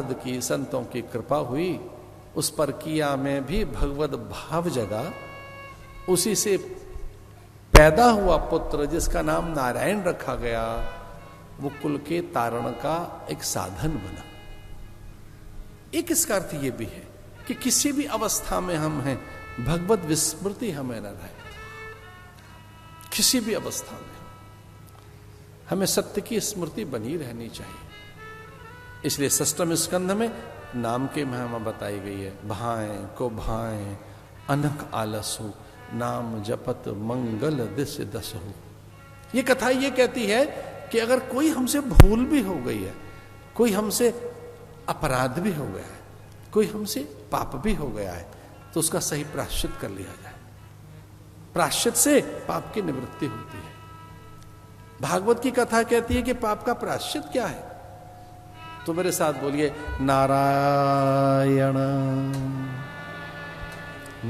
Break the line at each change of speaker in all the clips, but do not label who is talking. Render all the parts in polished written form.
नारद की, संतों की कृपा हुई, उस पर किया में भी भगवत भाव जगा, उसी से पैदा हुआ पुत्र जिसका नाम नारायण रखा गया, वो कुल के तारण का एक साधन बना। एक इसका अर्थ ये भी है कि किसी भी अवस्था में हम हैं, भगवत विस्मृति हमें न रहे। किसी भी अवस्था में हमें सत्य की स्मृति बनी रहनी चाहिए। इसलिए षष्ठम स्कंध में नाम की महिमा बताई गई है। भाएं को भाएं अनक आलसु, नाम जपत मंगल दिस दसहु। ये कथा ये कहती है कि अगर कोई हमसे भूल भी हो गई है, कोई हमसे अपराध भी हो गया है, कोई हमसे पाप भी हो गया है, तो उसका सही प्रायश्चित कर लिया जाए। प्रायश्चित से पाप की निवृत्ति होती है। भागवत की कथा कहती है कि पाप का प्रायश्चित क्या है, तो मेरे साथ बोलिए नारायण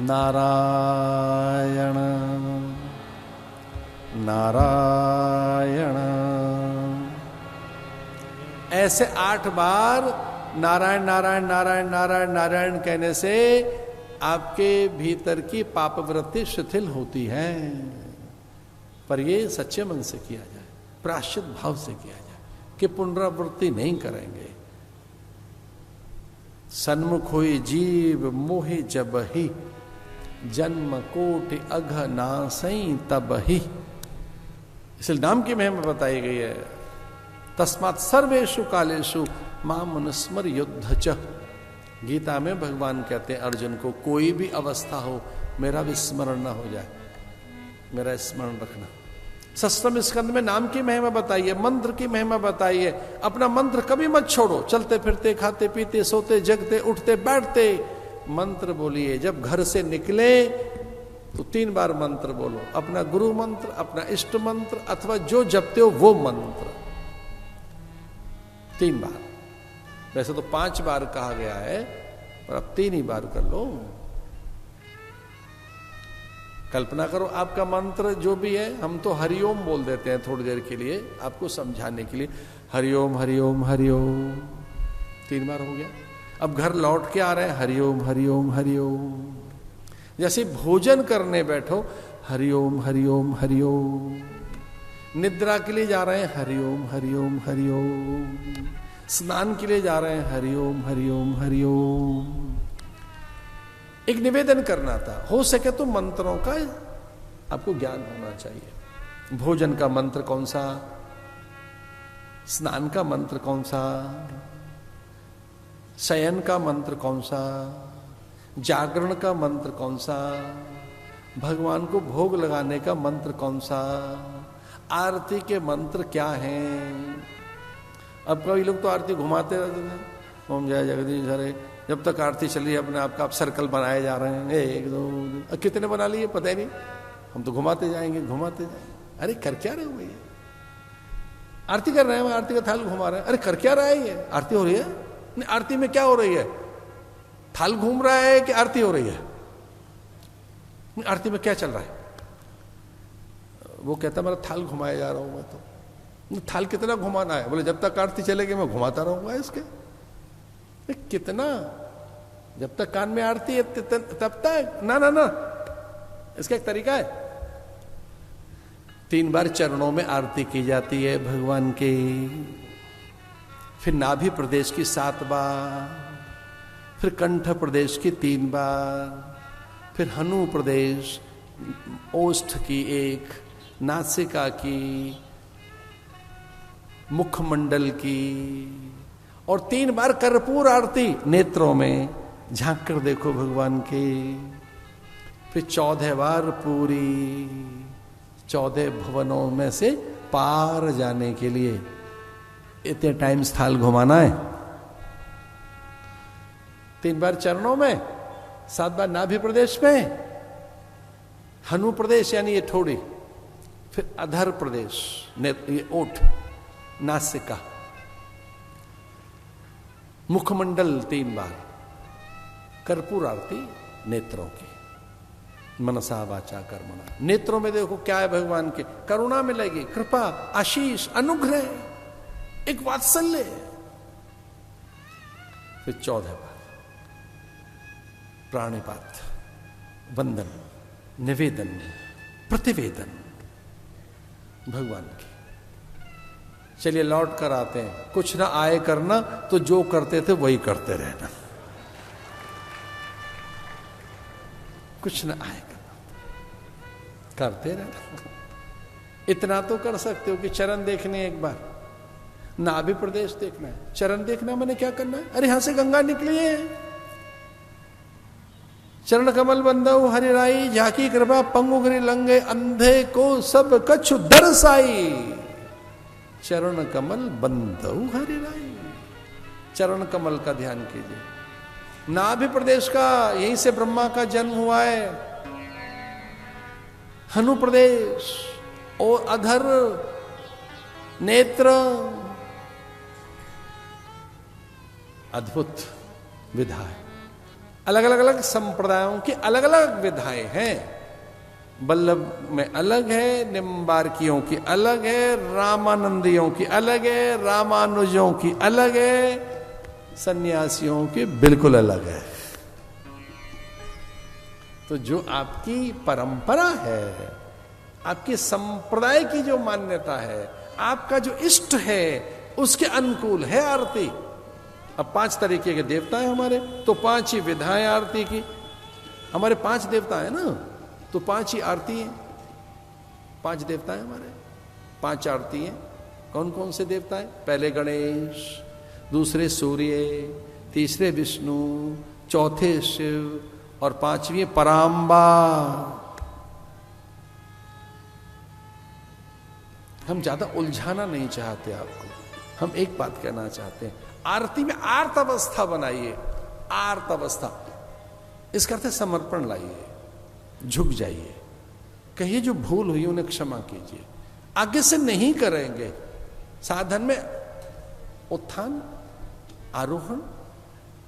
नारायण नारायण। ऐसे 8 बार नारायण नारायण नारायण नारायण नारायण कहने से आपके भीतर की पाप वृत्ति शिथिल होती है। पर ये सच्चे मन से किया जाए, प्रायश्चित भाव से किया जाए कि पुनरावृत्ति नहीं करेंगे। सन्मुख हुई जीव मोहि जब ही, जन्म कोटि अघ नासई तब ही। इसलिए नाम की महिमा बताई गई है। तस्मात् सर्वेषु कालेषु माम अनुस्मर युद्ध च। गीता में भगवान कहते हैं अर्जुन को, कोई भी अवस्था हो मेरा विस्मरण न हो जाए, मेरा स्मरण रखना। षष्ठम स्कंद में नाम की महिमा बताइए, मंत्र की महिमा बताइए। अपना मंत्र कभी मत छोड़ो। चलते फिरते, खाते पीते, सोते जगते, उठते बैठते मंत्र बोलिए। जब घर से निकले तो 3 बार मंत्र बोलो, अपना गुरु मंत्र, अपना इष्ट मंत्र, अथवा जो जपते हो वो मंत्र 3 बार। वैसे तो 5 बार कहा गया है, पर अब 3 ही बार कर लो। कल्पना करो आपका मंत्र जो भी है, हम तो हरिओम बोल देते हैं थोड़ी देर के लिए आपको समझाने के लिए, हरिओम हरिओम हरिओम 3 बार हो गया। अब घर लौट के आ रहे हैं, हरिओम हरिओम हरिओम। जैसे भोजन करने बैठो, हरिओम हरिओम हरिओम। निद्रा के लिए जा रहे हैं, हरिओम हरिओम हरिओम। स्नान के लिए जा रहे हैं, हरिओम हरिओम हरिओम। एक निवेदन करना था, हो सके तो मंत्रों का आपको ज्ञान होना चाहिए। भोजन का मंत्र कौन सा, स्नान का मंत्र कौन सा, शयन का मंत्र कौन सा, जागरण का मंत्र कौन सा, भगवान को भोग लगाने का मंत्र कौन सा, आरती के मंत्र क्या हैं। अब कई लोग तो आरती घुमाते रहते हैं, ओम जय जगदीश हरे। जब तक आरती चल रही है अपने आपका आप सर्कल बनाए जा रहे हैं, 1 2 कितने बना लिए पता ही नहीं, हम तो घुमाते जाएंगे घुमाते जाएंगे। अरे कर क्या रहे हो भैया, आरती कर रहे हैं, आरती का थाल घुमा रहे हैं। अरे कर क्या रहा है ये, आरती हो रही है? नहीं, आरती में क्या हो रही है, थाल घूम रहा है कि आरती हो रही है? नहीं, आरती में क्या चल रहा है? वो कहता मेरा थाल घुमाया जा रहा हूं मैं तो। थाल कितना घुमाना है? बोले जब तक आरती चलेगी मैं घुमाता रहूंगा इसके। कितना, जब तक कान में आरती है तब तक ना ना ना, इसका एक तरीका है। 3 बार चरणों में आरती की जाती है भगवान की, फिर नाभि प्रदेश की 7 बार, फिर कंठ प्रदेश की 3 बार, फिर हनु प्रदेश, ओष्ठ की 1, नासिका की, मुखमंडल की, और 3 बार कर्पूर आरती नेत्रों में झांक कर देखो भगवान के। फिर 14 बार पूरी 14 भवनों में से पार जाने के लिए इतने टाइम्स थाल घुमाना है। 3 बार चरणों में, 7 बार नाभि प्रदेश में, हनु प्रदेश यानी ये ठोड़ी, फिर अधर प्रदेश ये ओठ, नासिका, मुखमंडल 3 बार, कर्पूर आरती नेत्रों की, मनसा वाचा कर्मणा। नेत्रों में देखो क्या है भगवान के, करुणा मिलेगी, कृपा, आशीष, अनुग्रह, एक वात्सल्य। फिर 14 बार प्राणिपात, वंदन, निवेदन, प्रतिवेदन भगवान की। चलिए लौट कर आते हैं। कुछ ना आए करना तो जो करते थे वही करते रहना। कुछ ना आए करना, करते रहना। इतना तो कर सकते हो कि चरण देखने एक बार, नाभि प्रदेश देखना है। चरण देखना मैंने क्या करना है? अरे यहां से गंगा निकली है। चरण कमल बंदऊ हरिराई, झाकी कृपा पंगु गिरि लंगे, अंधे को सब कछु दरसाई। चरण कमल बंदऊ हरिराई। चरण कमल का ध्यान कीजिए। नाभि प्रदेश का, यहीं से ब्रह्मा का जन्म हुआ है। हनु प्रदेश और अधर, नेत्र, अद्भुत विधा है। अलग अलग संप्रदायों की अलग अलग विधाएं हैं। वल्लभ में अलग है, निम्बार्कियों की अलग है, रामानंदियों की अलग है, रामानुजों की अलग है, सन्यासियों की बिल्कुल अलग है। तो जो आपकी परंपरा है, आपके संप्रदाय की जो मान्यता है, आपका जो इष्ट है, उसके अनुकूल है आरती। अब 5 तरीके के देवता हैं हमारे, तो 5 ही विधाएं आरती की। हमारे 5 देवता है ना, तो 5 ही आरती है। 5 देवता है हमारे, 5 आरती है। कौन कौन से देवता है? पहले गणेश, दूसरे सूर्य, तीसरे विष्णु, चौथे शिव और 5वीं पराम्बा। हम ज्यादा उलझाना नहीं चाहते आपको, हम एक बात कहना चाहते हैं, आरती में आर्त अवस्था बनाइए। आर्त अवस्था, इसका अर्थ समर्पण लाइए, झुक जाइए, कहिए जो भूल हुई उन्हें क्षमा कीजिए। आगे से नहीं करेंगे। साधन में उत्थान, आरोहण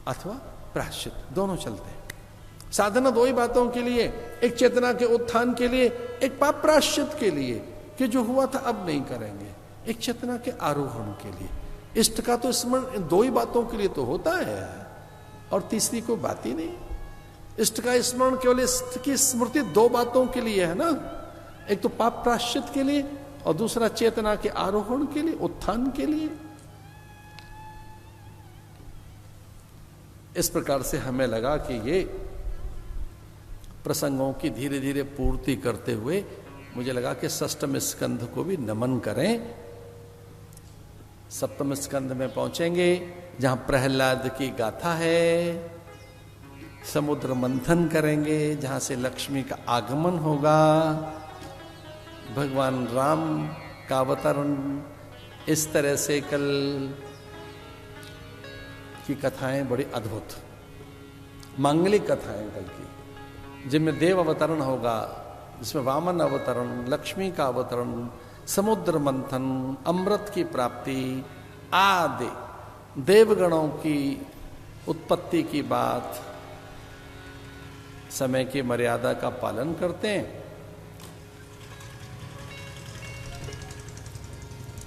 अथवा प्रायश्चित दोनों चलते हैं। साधना 2 ही बातों के लिए, एक चेतना के उत्थान के लिए, एक पाप प्रायश्चित के लिए कि जो हुआ था अब नहीं करेंगे, एक चेतना के आरोहण के लिए। इष्ट का तो स्मरण 2 ही बातों के लिए तो होता है, और तीसरी कोई बात ही नहीं। इष्ट का स्मरण केवल इष्ट की स्मृति 2 बातों के लिए है ना, एक तो पाप प्रायश्चित के लिए और दूसरा चेतना के आरोहण के लिए, उत्थान के लिए। इस प्रकार से हमें लगा कि ये प्रसंगों की धीरे धीरे पूर्ति करते हुए मुझे लगा कि 6ठम स्कंध को भी नमन करें। 7वें स्कंध में पहुंचेंगे जहां प्रहलाद की गाथा है। समुद्र मंथन करेंगे जहां से लक्ष्मी का आगमन होगा। भगवान राम का अवतरण, इस तरह से कल की कथाएं बड़ी अद्भुत मांगलिक कथाएं कल की, जिनमें देव अवतरण होगा, जिसमें वामन अवतरण, लक्ष्मी का अवतरण, समुद्र मंथन, अमृत की प्राप्ति आदि देवगणों की उत्पत्ति की बात। समय की मर्यादा का पालन करते हैं